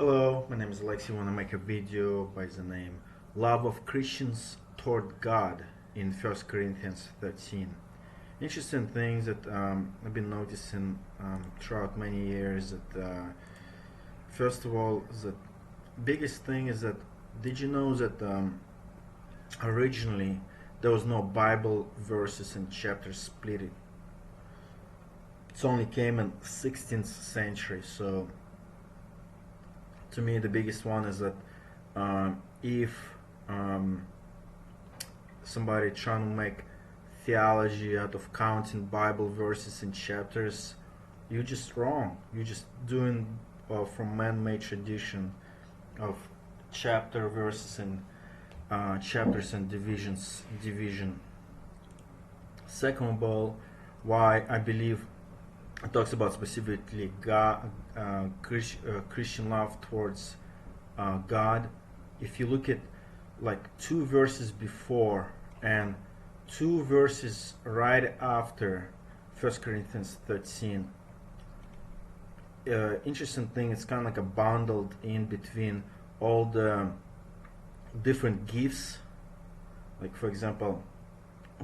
Hello, my name is Alexi. I want to make a video by the name Love of Christians Toward God in 1 Corinthians 13. Interesting things that I've been noticing throughout many years that first of all, the biggest thing is that did you know that originally there was no Bible verses and chapters split it? It only came in 16th century. So to me the biggest one is that if somebody trying to make theology out of counting Bible verses and chapters, you're just wrong. You're just doing from man-made tradition of chapter verses and chapters and division. Second of all, why I believe it talks about specifically God, Christian love towards God. If you look at like two verses before and two verses right after 1 Corinthians 13, interesting thing, it's kind of like a bundled in between all the different gifts. Like for example,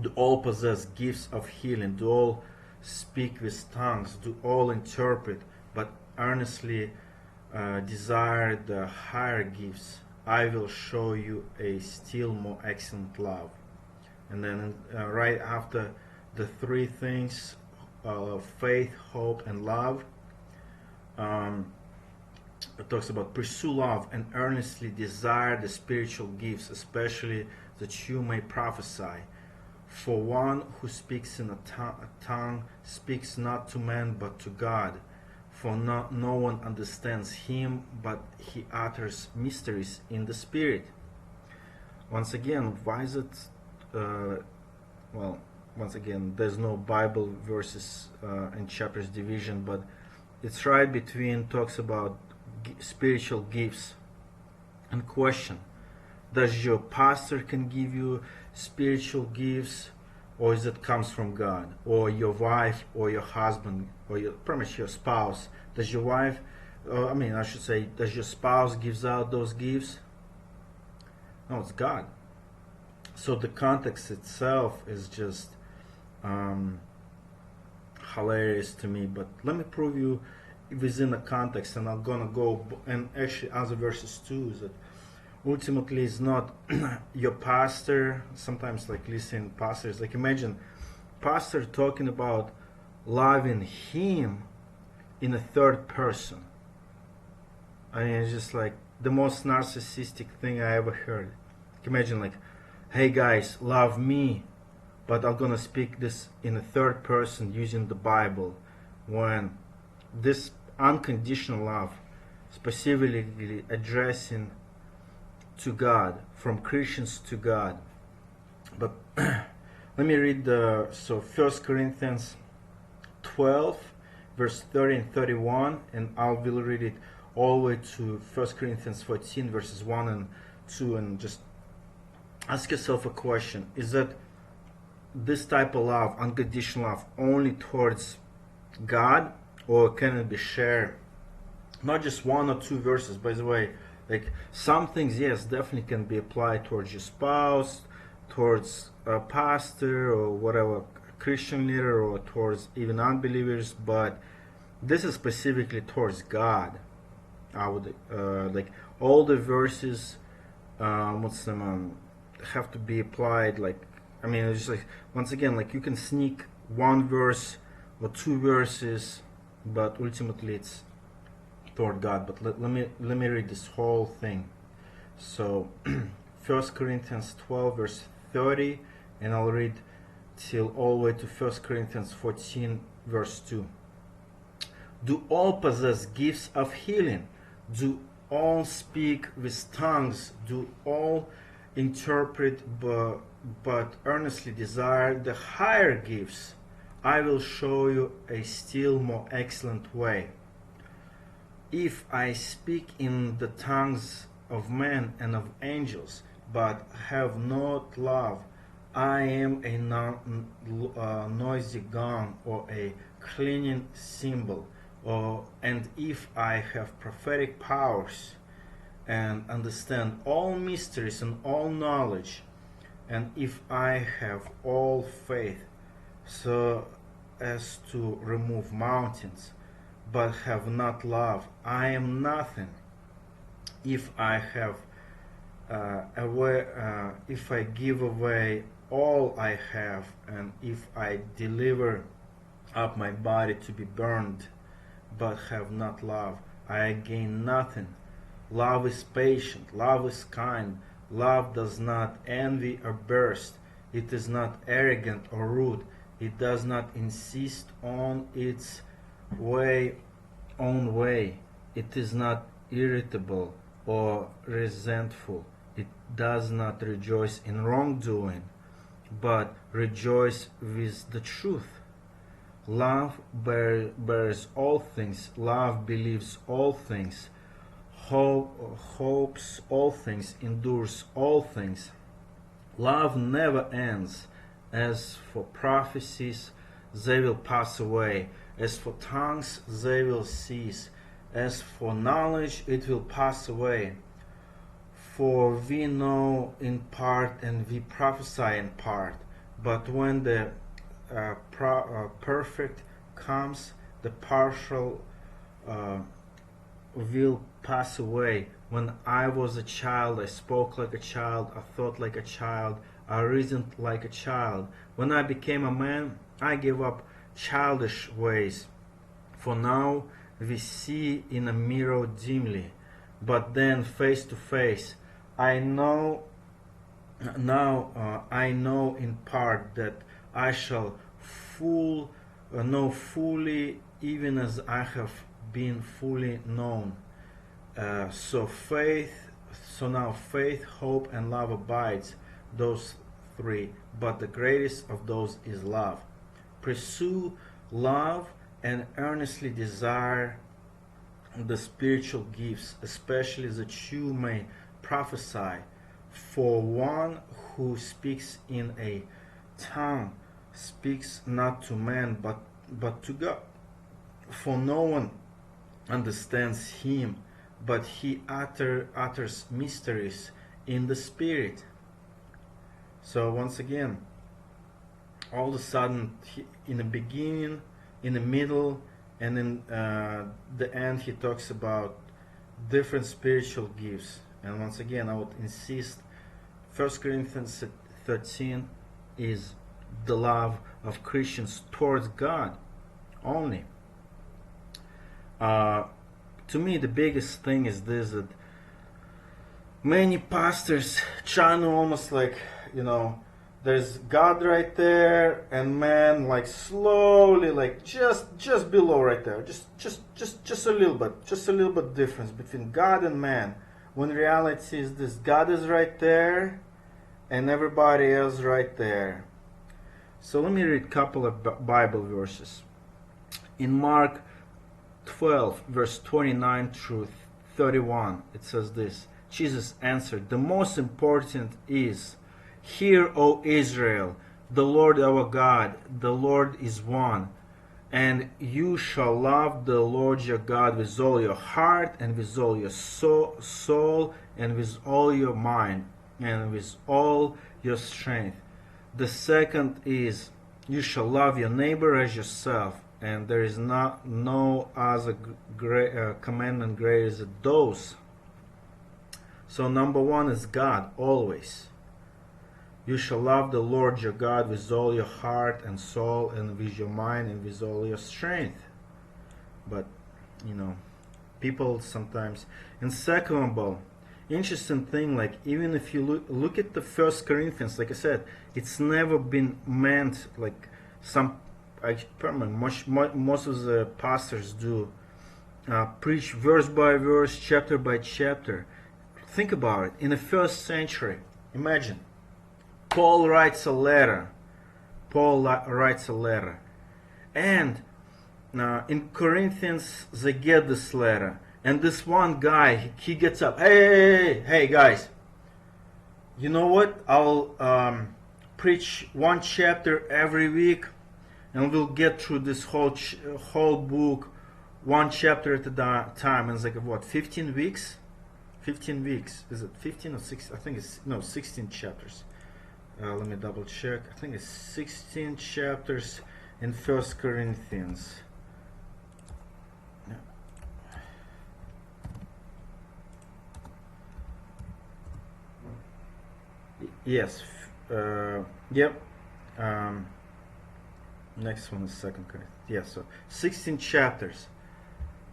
do all possess gifts of healing? Do all speak with tongues? Do all interpret? But earnestly desire the higher gifts. I will show you a still more excellent love. And then right after the three things, faith, hope, and love, it talks about pursue love and earnestly desire the spiritual gifts, especially that you may prophesy. For one who speaks in a tongue speaks not to man but to God. For no one understands him, but he utters mysteries in the Spirit. Once again, why is it? Well, once again, there's no Bible verses and chapters division, but it's right between talks about spiritual gifts and question. Does your pastor can give you spiritual gifts, or is it comes from God, or your wife, or your husband, or pretty much your spouse? Does your wife, I should say, does your spouse gives out those gifts? No, it's God. So the context itself is just hilarious to me. But let me prove you within the context, and I'm gonna go and actually other verses too. Is that ultimately it's not your pastor. Sometimes like listening pastors, like imagine pastor talking about loving him in a third person. I mean, it's just like the most narcissistic thing I ever heard. Like imagine like, hey guys, love me, but I'm gonna speak this in a third person using the Bible, when this unconditional love specifically addressing to God, from Christians to God. But let me read the 1 Corinthians 12 verse 30 and 31, and I will read it all the way to 1 Corinthians 14 verses 1 and 2, and just ask yourself a question. Is that this type of love, unconditional love, only towards God, or can it be shared? Not just one or two verses, by the way. Like some things, yes, definitely can be applied towards your spouse, towards a pastor or whatever, Christian leader, or towards even unbelievers, but this is specifically towards God. I would like all the verses have to be applied. Like I mean, it's just like, once again, like you can sneak one verse or two verses, but ultimately it's toward God. But let me read this whole thing. So 1 Corinthians 12 verse 30, and I'll read till all the way to 1 Corinthians 14 verse 2. Do all possess gifts of healing? Do all speak with tongues? Do all interpret? But earnestly desire the higher gifts. I will show you a still more excellent way. If I speak in the tongues of men and of angels, but have not love, I am a noisy gong or a clanging cymbal. and if I have prophetic powers and understand all mysteries and all knowledge, and if I have all faith so as to remove mountains, but have not love, I am nothing. If I have if I give away all I have, and if I deliver up my body to be burned, but have not love, I gain nothing. Love is patient, love is kind, love does not envy or boast, it is not arrogant or rude, it does not insist on its own way, it is not irritable or resentful, it does not rejoice in wrongdoing, but rejoice with the truth. Love bears all things, love believes all things, hopes all things, endures all things. Love never ends. As for prophecies, they will pass away. As for tongues, they will cease. As for knowledge, it will pass away. For we know in part and we prophesy in part. But when the perfect comes, the partial will pass away. When I was a child, I spoke like a child, I thought like a child, I reasoned like a child. When I became a man, I gave up childish ways. For now we see in a mirror dimly, but then face to face. I know in part, that I shall know fully, even as I have been fully known. So now faith, hope, and love abides, those three, but the greatest of those is love. Pursue love and earnestly desire the spiritual gifts, especially that you may prophesy. For one who speaks in a tongue speaks not to man, but to God. For no one understands him, but he utters mysteries in the Spirit. So once again, all of a sudden, in the beginning, in the middle, and in the end, he talks about different spiritual gifts. And once again, I would insist, 1 Corinthians 13 is the love of Christians towards God only. To me, the biggest thing is this, that many pastors try to almost like, there's God right there, and man like slowly, like just below right there, just a little bit difference between God and man. When reality is this, God is right there, and everybody else right there. So let me read a couple of Bible verses. In Mark 12, verse 29 through 31, it says this: Jesus answered, "The most important is, Hear, O Israel, the Lord our God, the Lord is one. And you shall love the Lord your God with all your heart, and with all your soul, and with all your mind, and with all your strength. The second is, you shall love your neighbor as yourself. And there is no other commandment greater than those." So number one is God, always. You shall love the Lord your God with all your heart and soul, and with your mind, and with all your strength. But, people sometimes. And second of all, interesting thing, like even if you look at the 1 Corinthians, like I said, it's never been meant like most of the pastors do, preach verse by verse, chapter by chapter. Think about it. In the first century, imagine, Paul writes a letter, and in Corinthians they get this letter, and this one guy, he gets up, hey guys, you know what, I'll preach one chapter every week, and we'll get through this whole book one chapter at a time, and it's like what, 15 weeks? 15 weeks. Is it 15 or 16? I think it's, no, 16 chapters. Let me double check. I think it's 16 chapters in First Corinthians. Yes. Yep. Next one is Second Corinthians. Yeah, so 16 chapters.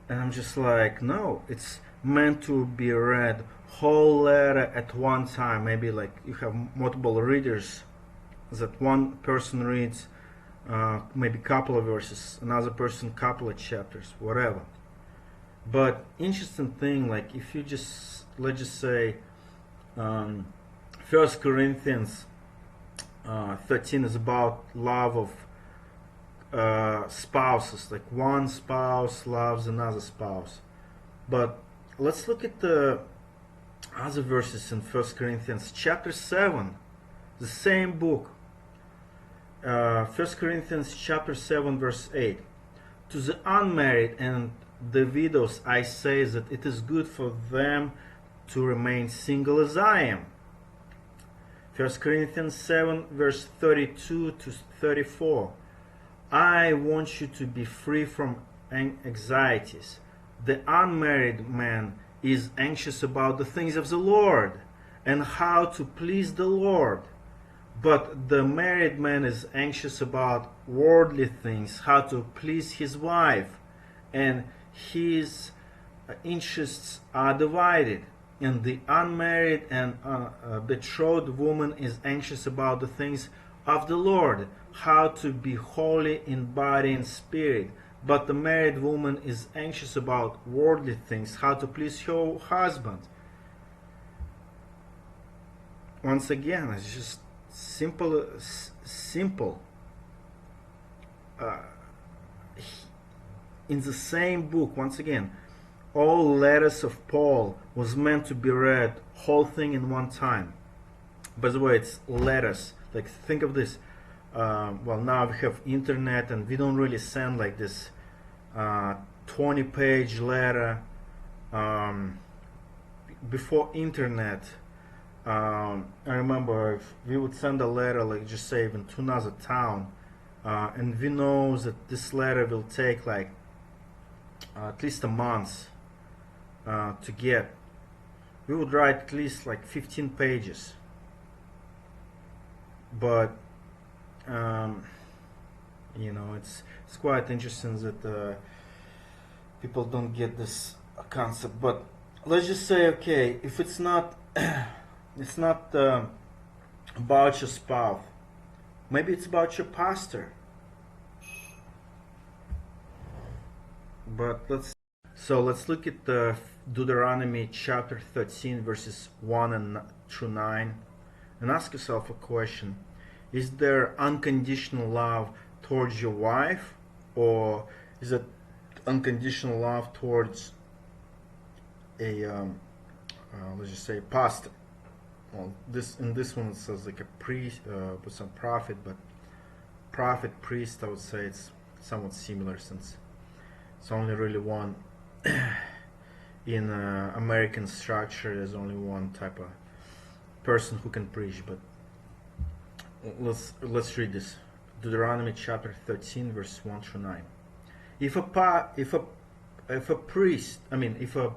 And I'm just like, no, it's meant to be read whole letter at one time. Maybe like you have multiple readers, that one person reads maybe couple of verses, another person couple of chapters, whatever. But interesting thing, like if you just, let's just say, First Corinthians 13 is about love of spouses, like one spouse loves another spouse. But let's look at the other verses in First Corinthians chapter 7, the same book. First Corinthians chapter 7 verse 8. To the unmarried and the widows I say that it is good for them to remain single as I am. First Corinthians 7 verse 32 to 34. I want you to be free from anxieties. The unmarried man is anxious about the things of the Lord and how to please the Lord. But the married man is anxious about worldly things, how to please his wife, and his interests are divided. And the unmarried and betrothed woman is anxious about the things of the Lord, how to be holy in body and spirit. But the married woman is anxious about worldly things, how to please her husband. Once again, it's just simple. In the same book, once again, all letters of Paul was meant to be read whole thing in one time. By the way, it's letters. Like, think of this. Well, now we have internet, and we don't really send like this 20-page letter. Before internet, I remember if we would send a letter, like just say even to another town, and we know that this letter will take like at least a month to get. We would write at least like 15 pages. But you know, it's quite interesting that people don't get this concept. But let's just say, okay, if it's not it's not about your spouse, maybe it's about your pastor. But let's look at Deuteronomy chapter 13 verses 1 through 9 and ask yourself a question. Is there unconditional love towards your wife, or is it unconditional love towards a let's just say pastor? Well, in this one it says like a priest with some prophet, but prophet, priest, I would say it's somewhat similar, since it's only really one. In American structure, there's only one type of person who can preach. But let's read this. Deuteronomy chapter 13 verse 1 through 9. If a priest, if a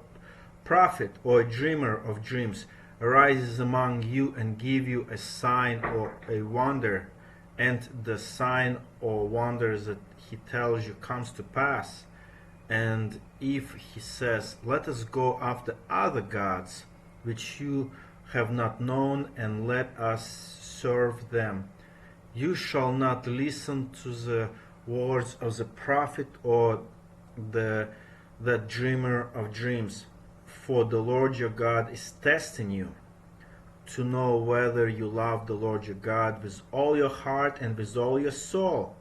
prophet or a dreamer of dreams arises among you and give you a sign or a wonder, and the sign or wonder that he tells you comes to pass, and if he says, let us go after other gods which you have not known, and let us serve them, you shall not listen to the words of the prophet or the dreamer of dreams. For the Lord your God is testing you to know whether you love the Lord your God with all your heart and with all your soul.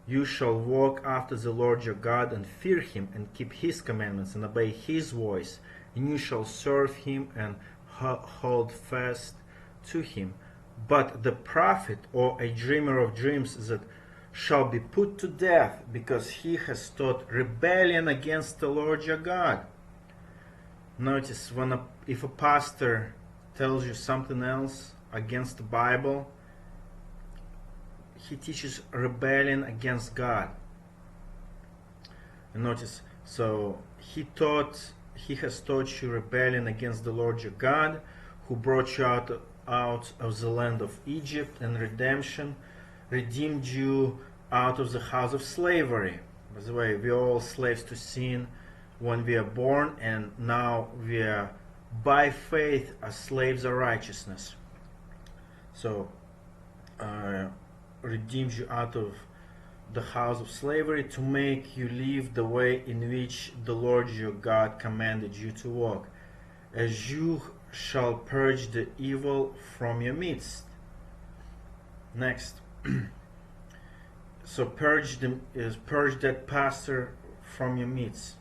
You shall walk after the Lord your God and fear him and keep his commandments and obey his voice, and you shall serve him and hold fast to him. But the prophet or a dreamer of dreams that shall be put to death, because he has taught rebellion against the Lord your God. Notice, if a pastor tells you something else against the Bible, he teaches rebellion against God. And notice, so he has taught you rebellion against the Lord your God, who brought you out of the land of Egypt, and redeemed you out of the house of slavery. By the way, we are all slaves to sin when we are born, and now we are by faith as slaves of righteousness. So redeems you out of the house of slavery, to make you live the way in which the Lord your God commanded you to walk, as you shall purge the evil from your midst. Next. So purge that pastor from your midst.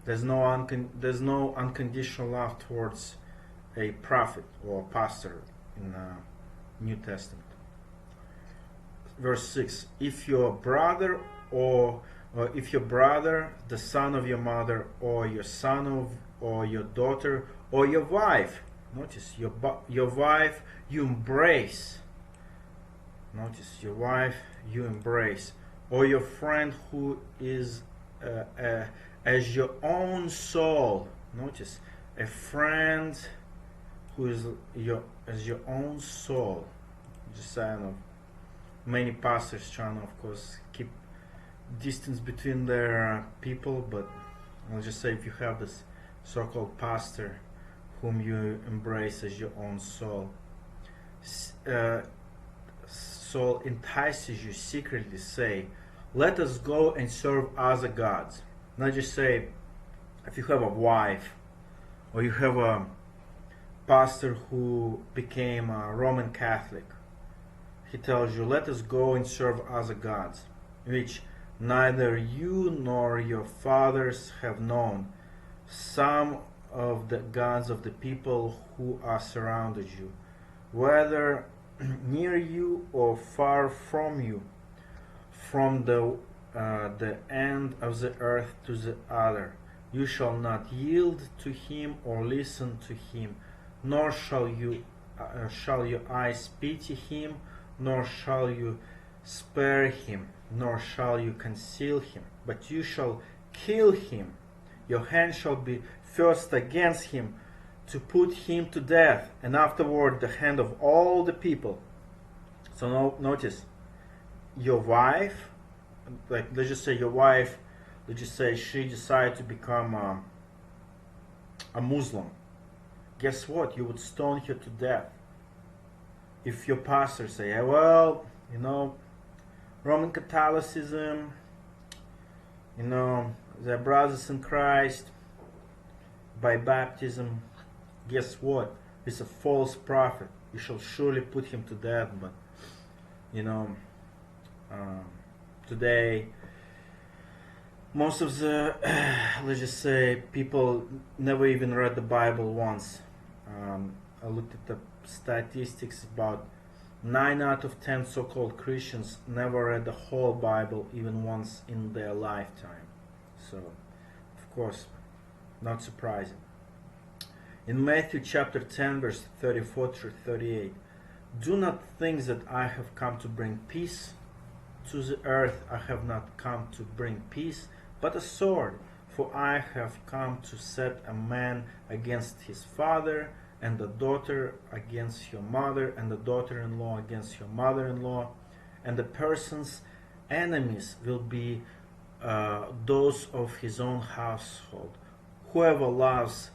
There's no unconditional love towards a prophet or a pastor in the New Testament. Verse 6: if your brother, the son of your mother, or your son or your daughter, or your wife, notice your wife you embrace. Notice, your wife you embrace, or your friend who is as your own soul. Notice, a friend who is as your own soul. Just I know, many pastors trying to, of course, keep distance between their people, but I'll just say, if you have this so-called pastor whom you embrace as your own soul, soul entices you secretly, say, let us go and serve other gods. Not just say, if you have a wife, or you have a pastor who became a Roman Catholic, he tells you, let us go and serve other gods, which neither you nor your fathers have known, some of the gods of the people who are surrounded you, whether near you or far from you, from the end of the earth to the other. You shall not yield to him or listen to him, nor shall your eyes pity him, nor shall you spare him, nor shall you conceal him, but you shall kill him. Your hand shall be first against him, to put him to death, and afterward the hand of all the people. So notice, your wife, like, let's just say your wife, let's just say she decided to become a Muslim. Guess what? You would stone her to death. If your pastor say, well, Roman Catholicism, they're brothers in Christ by baptism, guess what? He's a false prophet. You shall surely put him to death. But today, most of the let's just say people never even read the Bible once. I looked at the statistics. About 9 out of 10 so-called Christians never read the whole Bible even once in their lifetime. So, of course, not surprising. In Matthew chapter 10, verse 34 through 38, do not think that I have come to bring peace to the earth. I have not come to bring peace, but a sword. For I have come to set a man against his father, and the daughter against her mother, and the daughter-in-law against her mother-in-law, and the person's enemies will be those of his own household. Whoever loves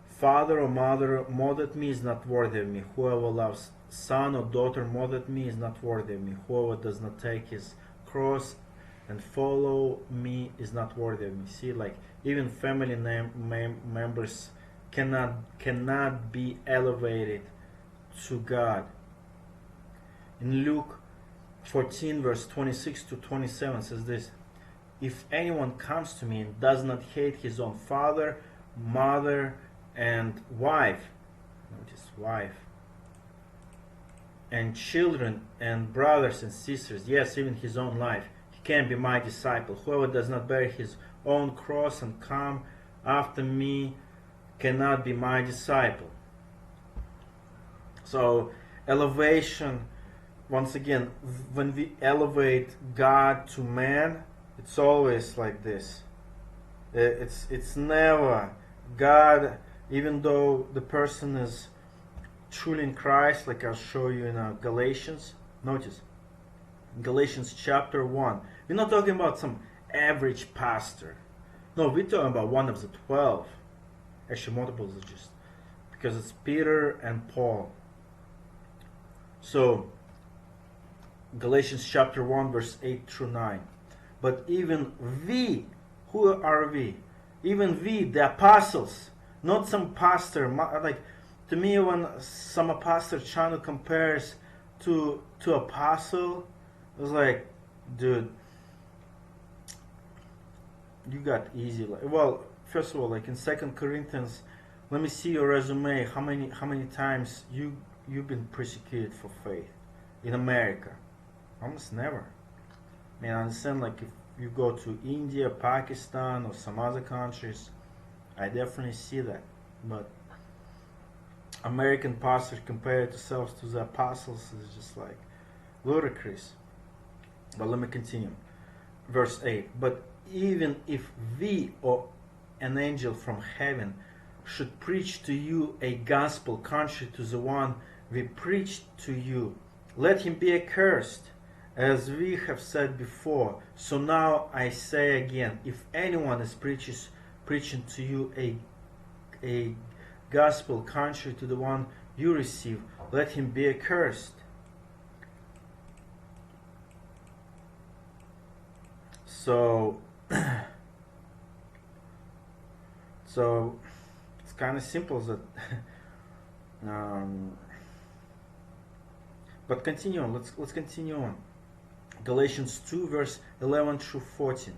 father or mother more than me is not worthy of me. Whoever loves son or daughter more than me is not worthy of me. Whoever does not take his cross and follow me is not worthy of me. See, like, even family members cannot be elevated to God. In Luke 14, verse 26 to 27 says this: if anyone comes to me and does not hate his own father, mother, and wife, notice wife, and children and brothers and sisters, yes, even his own life, he can't be my disciple. Whoever does not bear his own cross and come after me cannot be my disciple. So elevation, once again, when we elevate God to man, it's always like this. It's never God, even though the person is truly in Christ, like I'll show you in Galatians. Notice, Galatians chapter 1. We're not talking about some average pastor. No, we're talking about one of the 12. Actually, multiples is just because it's Peter and Paul. So, Galatians chapter 1, verse 8 through 9. But even we, who are we? Even we, the apostles, not some pastor. Like, to me, when some pastor trying to compares to apostle, it was like, dude, you got easy. Well, first of all, like in 2 Corinthians, let me see your resume. How many times you've been persecuted for faith in America? Almost never. I mean, I understand, like, if you go to India, Pakistan, or some other countries, I definitely see that. But American pastors compare themselves to the apostles is just like ludicrous. But let me continue. Verse 8. But even if we or an angel from heaven should preach to you a gospel contrary to the one we preached to you, let him be accursed. As we have said before, so now I say again, if anyone is preaching to you a gospel contrary to the one you receive, let him be accursed. So it's kind of simple that but continue on. Let's continue on. Galatians 2, verse 11 through 14.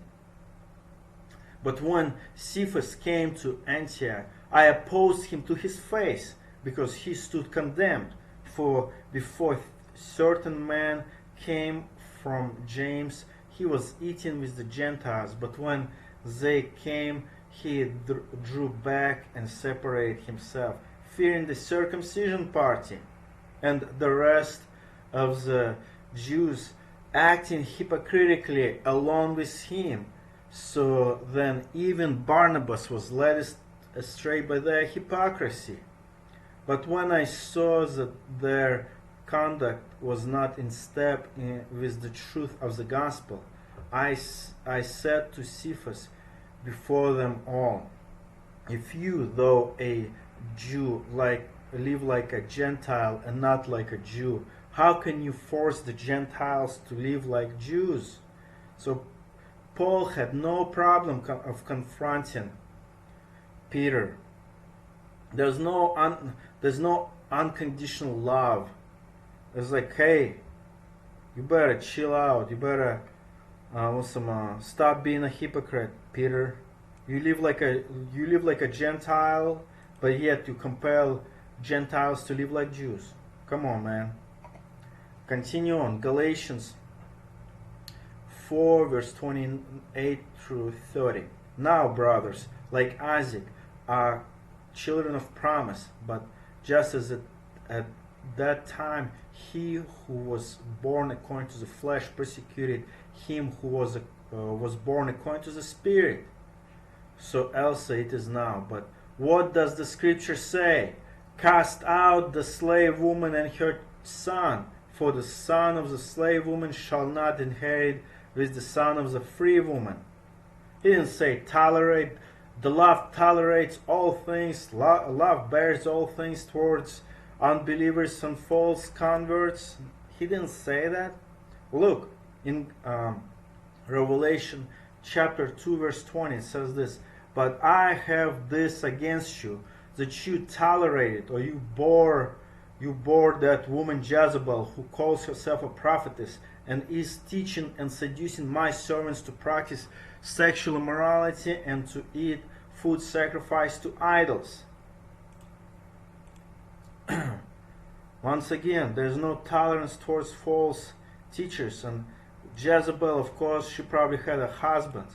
But when Cephas came to Antioch, I opposed him to his face, because he stood condemned. For before certain men came from James, he was eating with the Gentiles. But when they came, he drew back and separated himself, fearing the circumcision party. And the rest of the Jews acting hypocritically along with him. So then even Barnabas was led astray by their hypocrisy. But when I saw that their conduct was not in step with the truth of the gospel, I said to Cephas before them all, if you, though a Jew, live like a Gentile and not like a Jew, how can you force the Gentiles to live like Jews? So Paul had no problem of confronting Peter. There's no unconditional love. It's like, hey, you better chill out. You better stop being a hypocrite, Peter. You live like a Gentile, but yet you compel Gentiles to live like Jews. Come on, man. Continue on. Galatians 4, verse 28 through 30. Now, brothers, like Isaac, are children of promise, but just as at that time he who was born according to the flesh persecuted him who was born according to the Spirit, so also it is now. But what does the Scripture say? Cast out the slave woman and her son, for the son of the slave woman shall not inherit with the son of the free woman. He didn't say tolerate. The love tolerates all things. Love bears all things towards unbelievers and false converts. He didn't say that. Look, in Revelation chapter 2, verse 20, it says this, but I have this against you, that you tolerated, or you bore that woman Jezebel, who calls herself a prophetess, and is teaching and seducing my servants to practice sexual immorality and to eat food sacrificed to idols. Once again, there's no tolerance towards false teachers. And Jezebel, of course, she probably had a husband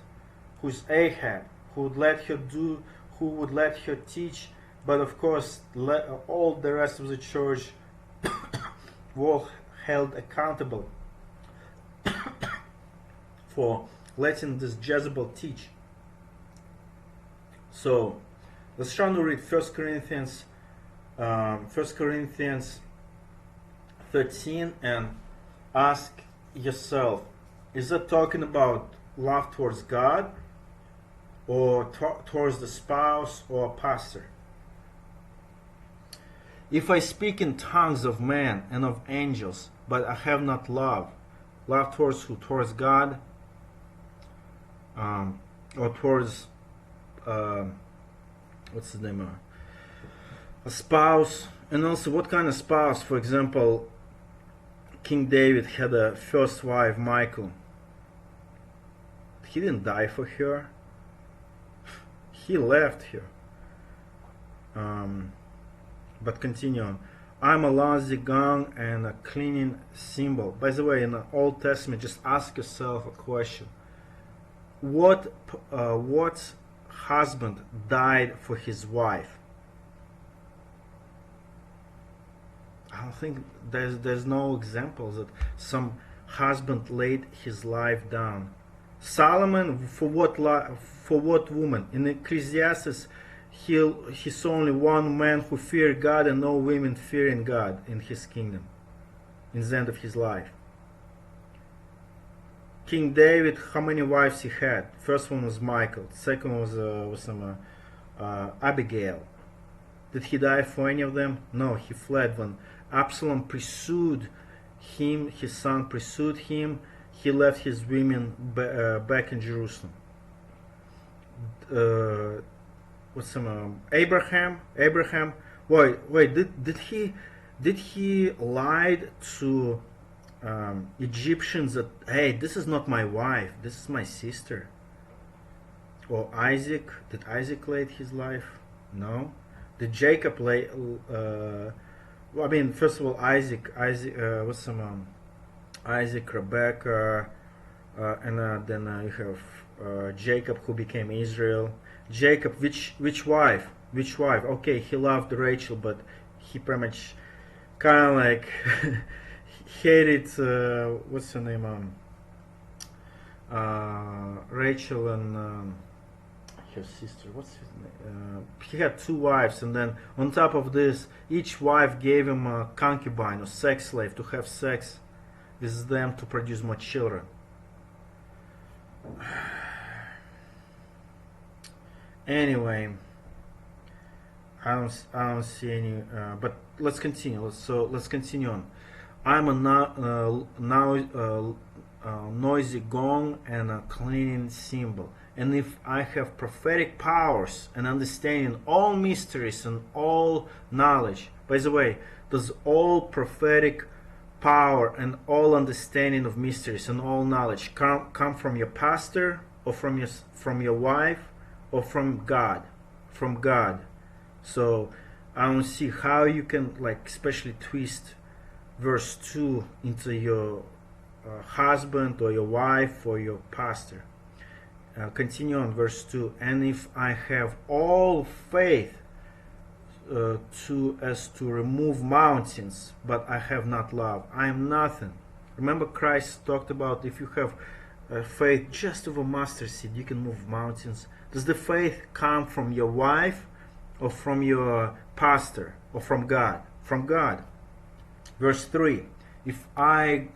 who's Ahab, who would let her teach, but of course, all the rest of the church were held accountable for letting this Jezebel teach. So let's try to read 1 Corinthians 13 and ask yourself, is that talking about love towards God or towards the spouse or pastor? If I speak in tongues of men and of angels, but I have not love towards who? Towards God, or towards what's the name? A spouse. And also, what kind of spouse? For example, King David had a first wife, Michal. He didn't die for her. He left her. But continue on. I'm a lousy gong and a cleaning cymbal. By the way, in the Old Testament, just ask yourself a question. What husband died for his wife? I don't think there's no examples that some husband laid his life down. Solomon, for what woman? In Ecclesiastes, he saw only one man who feared God and no women fearing God in his kingdom, in the end of his life. King David, how many wives he had? First one was Michal. Second was Abigail. Did he die for any of them? No, he fled. When Absalom pursued him, his son pursued him, he left his women back in Jerusalem. Abraham. Wait. Did he lie to Egyptians that, hey, this is not my wife, this is my sister? Or Isaac? Did Isaac lay his life? No. Did Jacob lay? First of all, Isaac, Rebecca, and then you have Jacob, who became Israel. Jacob, which wife? Okay, he loved Rachel, but he pretty much kind of like hated what's her name? Rachel and her sister. What's his name? He had two wives, and then on top of this, each wife gave him a concubine or sex slave to have sex with them to produce more children. Anyway, I don't see any. But let's continue. Let's continue on. I'm a noisy gong and a cleaning cymbal. And if I have prophetic powers and understanding all mysteries and all knowledge. By the way, does all prophetic power and all understanding of mysteries and all knowledge come from your pastor or from your wife or from God? From God. So I don't see how you can especially twist verse 2 into your husband or your wife or your pastor. Continue on verse 2. And if I have all faith as to remove mountains, but I have not love, I am nothing. Remember, Christ talked about if you have faith just of a mustard seed, you can move mountains. Does the faith come from your wife or from your pastor or from God? From God. Verse 3. If I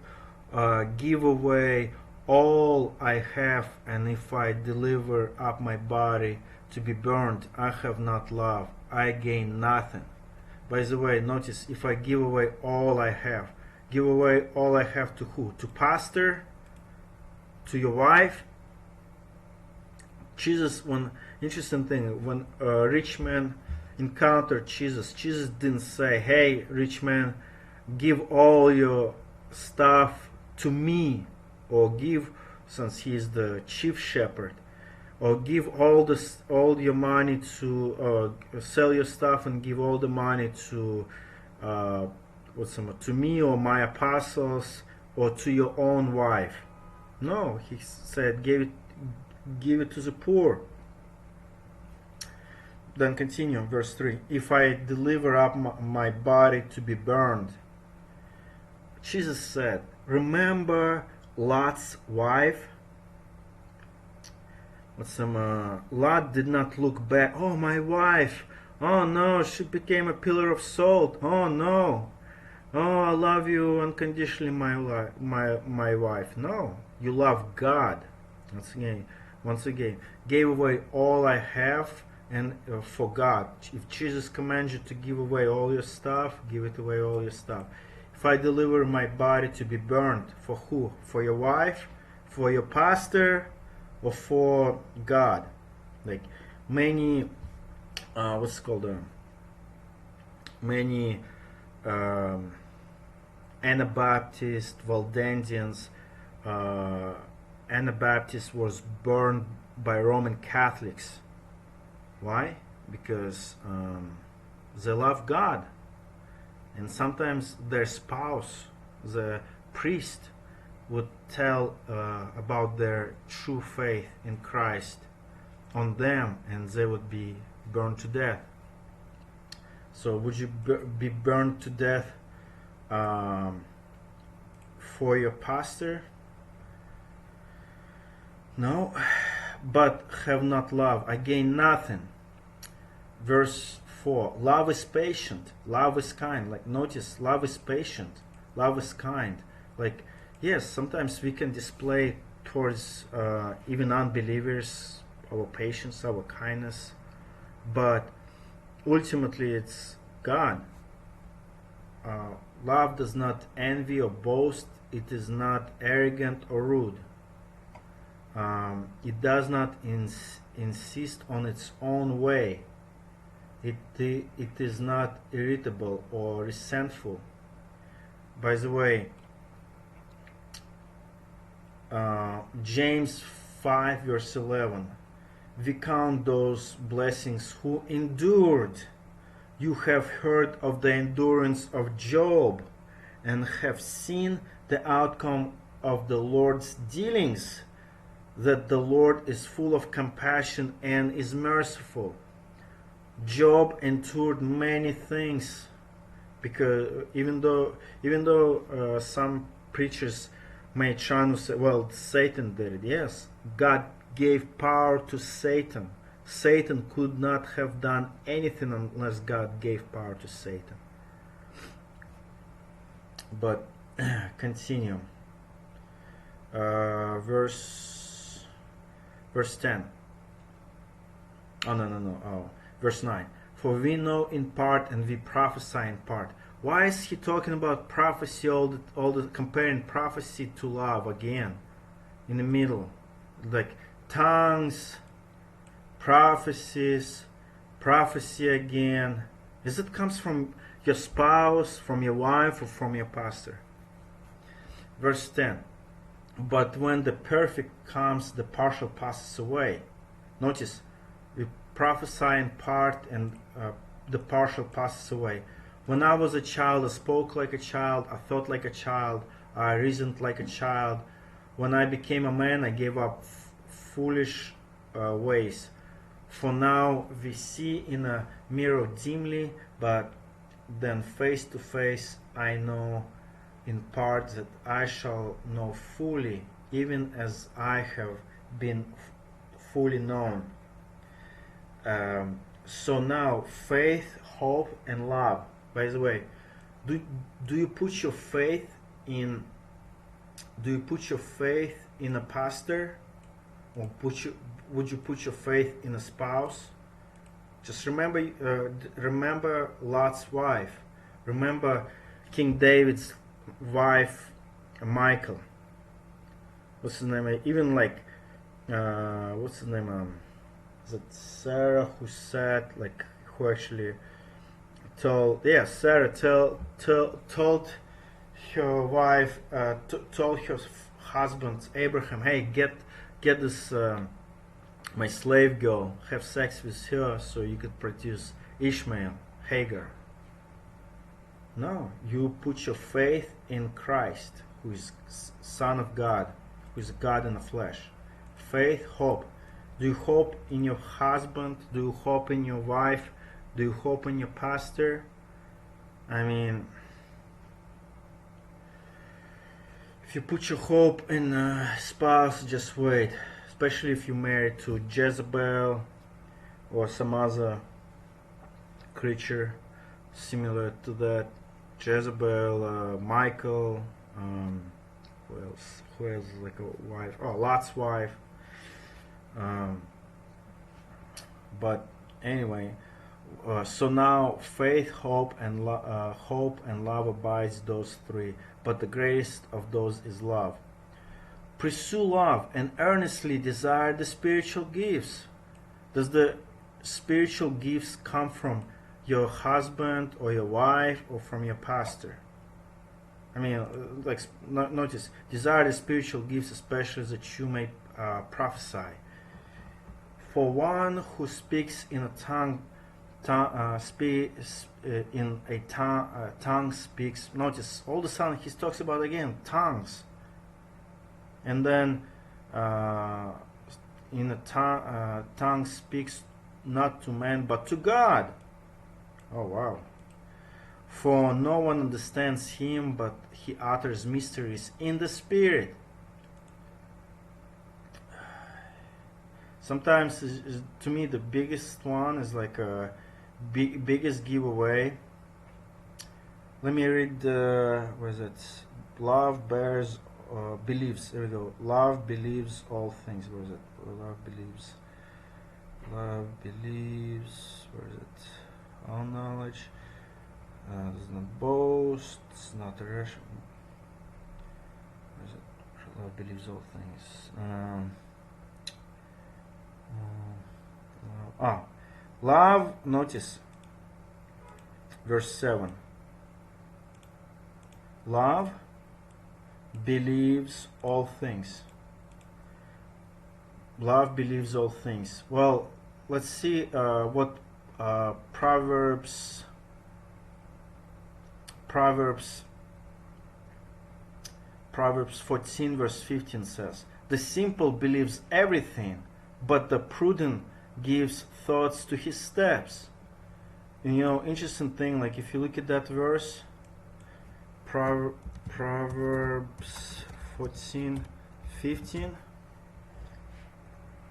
give away all I have, and if I deliver up my body to be burned, I have not love, I gain nothing. By the way, notice, if I give away all I have. Give away all I have to who? To pastor? To your wife? Jesus, one interesting thing, when a rich man encountered Jesus didn't say, hey, rich man, give all your stuff to me, or give, since he is the chief shepherd, or give all your money to sell your stuff and give all the money to to me or my apostles or to your own wife. No, he said, give it to the poor. Then continue, verse 3. If I deliver up my body to be burned, Jesus said, remember Lot's wife? Lot did not look back. Oh, my wife. Oh no, she became a pillar of salt. Oh no. Oh, I love you unconditionally, my wife. No, you love God. Once again, gave away all I have and for God. If Jesus commands you to give away all your stuff, give it away all your stuff. If I deliver my body to be burned, for who? For your wife? For your pastor? Or for God? Like many, many Anabaptists, Waldensians, Anabaptists was burned by Roman Catholics. Why? Because they love God, and sometimes their spouse, the priest, would tell about their true faith in Christ on them, and they would be burned to death. So would you be burned to death for your pastor? No, but have not love, I gain nothing. Verse 4, love is patient, love is kind. Like, notice, love is patient, love is kind. Like, yes, sometimes we can display towards even unbelievers our patience, our kindness, but ultimately it's God. Love does not envy or boast. It is not arrogant or rude. It does not insist on its own way. It is not irritable or resentful. By the way, James 5 verse 11, we count those blessings who endured. You have heard of the endurance of Job and have seen the outcome of the Lord's dealings, that the Lord is full of compassion and is merciful. Job endured many things, because even though some preachers may try to say, well, Satan did it. Yes, God gave power to Satan. Satan could not have done anything unless God gave power to Satan. But continue. Verse 10. Oh, no. Oh, verse 9. For we know in part and we prophesy in part. Why is he talking about prophecy, all the comparing prophecy to love again in the middle? Like tongues, prophecies, prophecy again. Is it comes from your spouse, from your wife, or from your pastor? Verse 10. But when the perfect comes, the partial passes away. Notice, we prophesy in part and the partial passes away. When I was a child, I spoke like a child, I thought like a child, I reasoned like a child. When I became a man, I gave up foolish ways. For now we see in a mirror dimly, but then face to face I know in part, that I shall know fully, even as I have been fully known. So now faith, hope, and love. By the way, do you put your faith in a pastor, or would you put your faith in a spouse? Just remember Lot's wife. Remember King David's wife, Michal. What's his name? Even like what's his name? Is it Sarah who said, like, who actually told? Yeah, Sarah told her wife, told her husband Abraham, hey, get this my slave girl, have sex with her so you could produce Ishmael, Hagar. No, you put your faith in Christ, who is Son of God, who is God in the flesh. Faith, hope. Do you hope in your husband? Do you hope in your wife? Do you hope in your pastor? I mean, if you put your hope in a spouse, just wait. Especially if you're married to Jezebel or some other creature similar to that. Jezebel, Michael, who else? Who has like a wife? Oh, Lot's wife. But anyway, so now faith, hope, and love abides those three. But the greatest of those is love. Pursue love and earnestly desire the spiritual gifts. Does the spiritual gifts come from your husband or your wife or from your pastor? I mean, like, notice, desire the spiritual gifts, especially that you may prophesy. For one who speaks in a tongue, tongue speaks. Notice all the sudden he talks about again tongues, and then in a tongue speaks not to man but to God. Oh wow! For no one understands him, but he utters mysteries in the spirit. Sometimes, to me, the biggest one is like a biggest giveaway. Let me read. Where is it? Love bears, believes. There we go. Love believes all things. Where is it? Love believes. Love believes. Where is it? All knowledge. Does not boast. It's not irrational. Where is it? Love believes all things. Love, notice verse 7. Love believes all things. Love believes all things. Well, let's see what Proverbs 14 verse 15 says. The simple believes everything, but the prudent gives thoughts to his steps. And, you know, interesting thing, like if you look at that verse, Proverbs 14:15,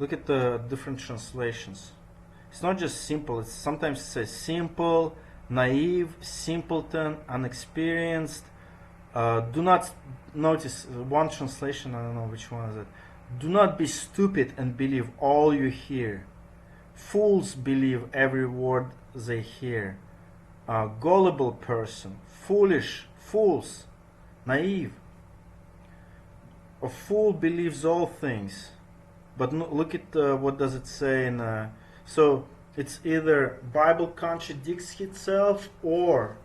look at the different translations. It's not just simple, it's sometimes it says simple, naive, simpleton, unexperienced. Do not, notice one translation, I don't know which one is it. Do not be stupid and believe all you hear. Fools believe every word they hear. A gullible person, fools, naive. A fool believes all things. But look at what does it say in. So it's either Bible contradicts itself, or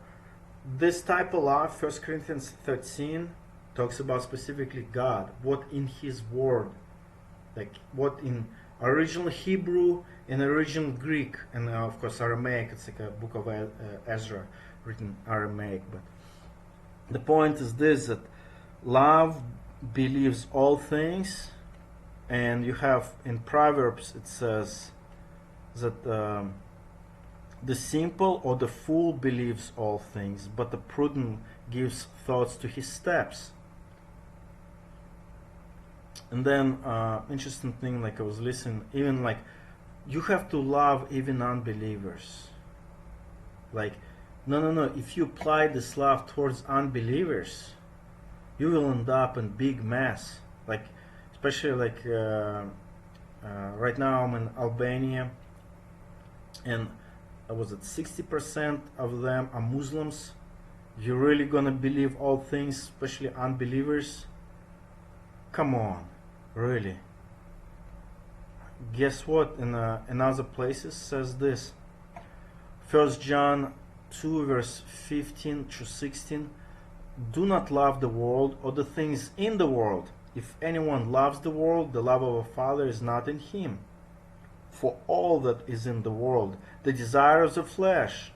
this type of love, 1 Corinthians 13, talks about specifically God, what in His Word, like what in original Hebrew and original Greek, and of course Aramaic. It's like a book of Ezra written Aramaic. But the point is this: that love believes all things, and you have in Proverbs it says that the simple or the fool believes all things, but the prudent gives thoughts to his steps. And then interesting thing, like I was listening, even like you have to love even unbelievers. Like no, if you apply this love towards unbelievers, you will end up in big mess. Like especially like right now I'm in Albania, and was it 60% of them are Muslims. You're really gonna believe all things, especially unbelievers? Come on, really? Guess what? In other places says this. 1 John 2 verse 15 to 16. Do not love the world or the things in the world. If anyone loves the world, the love of a Father is not in him. For all that is in the world, the desire of the flesh,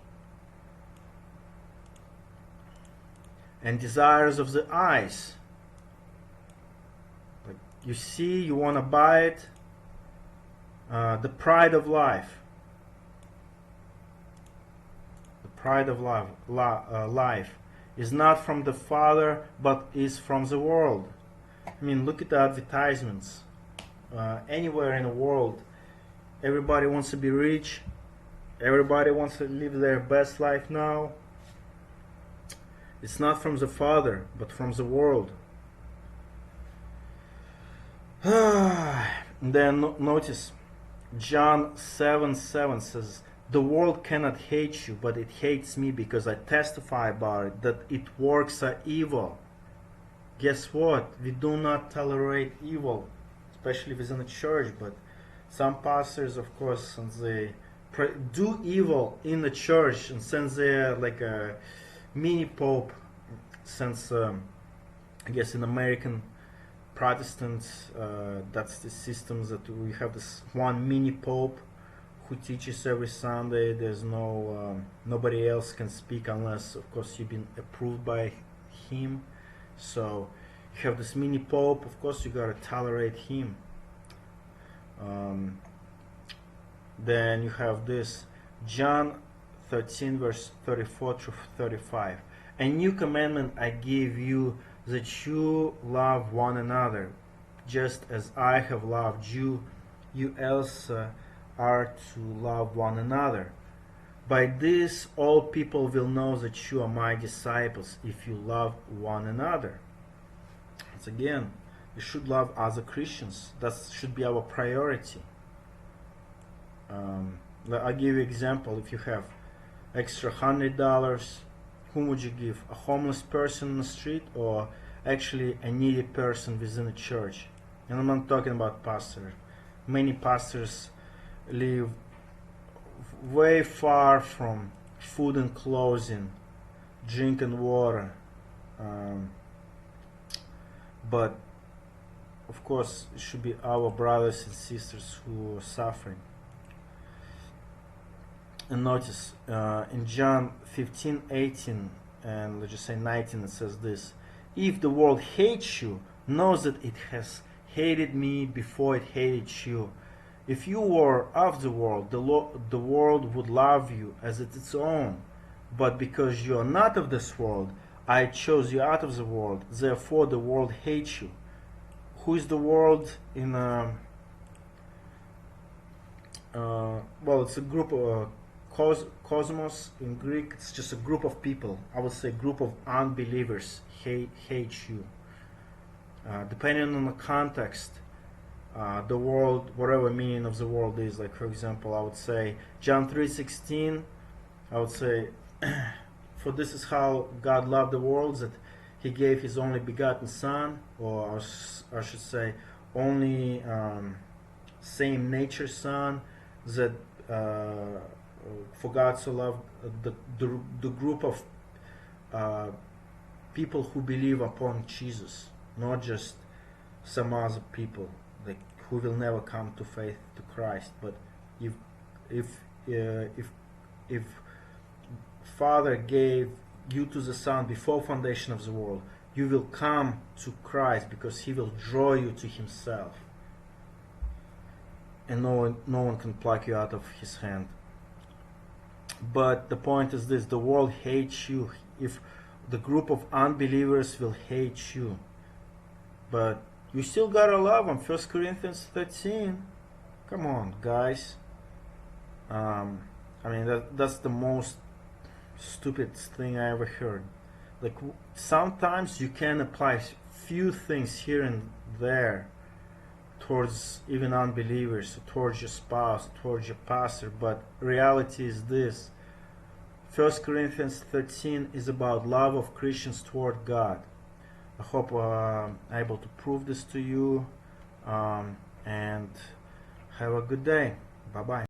and desires of the eyes. Like you see, you want to buy it. The pride of life. The pride of life is not from the Father, but is from the world. I mean, look at the advertisements. Anywhere in the world, everybody wants to be rich. Everybody wants to live their best life now. It's not from the Father, but from the world. Then notice, John 7:7 says, "The world cannot hate you, but it hates me because I testify about it, that its works are evil." Guess what? We do not tolerate evil, especially within the church, but some pastors, of course, and they do evil in the church, and since they're like a mini pope, since I guess in American Protestants, that's the system that we have this one mini pope who teaches every Sunday. There's no nobody else can speak unless, of course, you've been approved by him. So you have this mini pope. Of course, you gotta tolerate him. Then you have this John 13 verse 34 to 35. "A new commandment I give you, that you love one another. Just as I have loved you, you also are to love one another. By this all people will know that you are my disciples, if you love one another." Once again, we should love other Christians. That should be our priority. I'll give you an example. If you have extra $100, whom would you give? A homeless person in the street, or actually a needy person within the church? And I'm not talking about pastors. Many pastors live way far from food and clothing, drink and water. But of course, it should be our brothers and sisters who are suffering. And notice in John 15:18 and let's just say 19, it says this: "If the world hates you, know that it has hated me before it hated you. If you were of the world, the world would love you as its own. But because you are not of this world, I chose you out of the world. Therefore the world hates you." Who is the world in well, it's a group of cosmos in Greek. It's just a group of people. I would say group of unbelievers hate you. Depending on the context, the world, whatever meaning of the world is, like for example, I would say John 3:16, I would say, "For this is how God loved the world, that he gave his only begotten son," or I should say only same nature son, that for God so loved the group of people who believe upon Jesus, not just some other people like who will never come to faith to Christ. But if Father gave you to the Son before foundation of the world, you will come to Christ because he will draw you to himself, and no one can pluck you out of his hand. But the point is this: the world hates you. If the group of unbelievers will hate you, but you still gotta love them. 1 Corinthians 13. Come on, guys. I mean, that's the most stupid thing I ever heard. Like, sometimes you can apply few things here and there towards even unbelievers, towards your spouse, towards your pastor, but reality is this: 1 Corinthians 13 is about love of Christians toward God. I hope I'm able to prove this to you, and have a good day. Bye bye.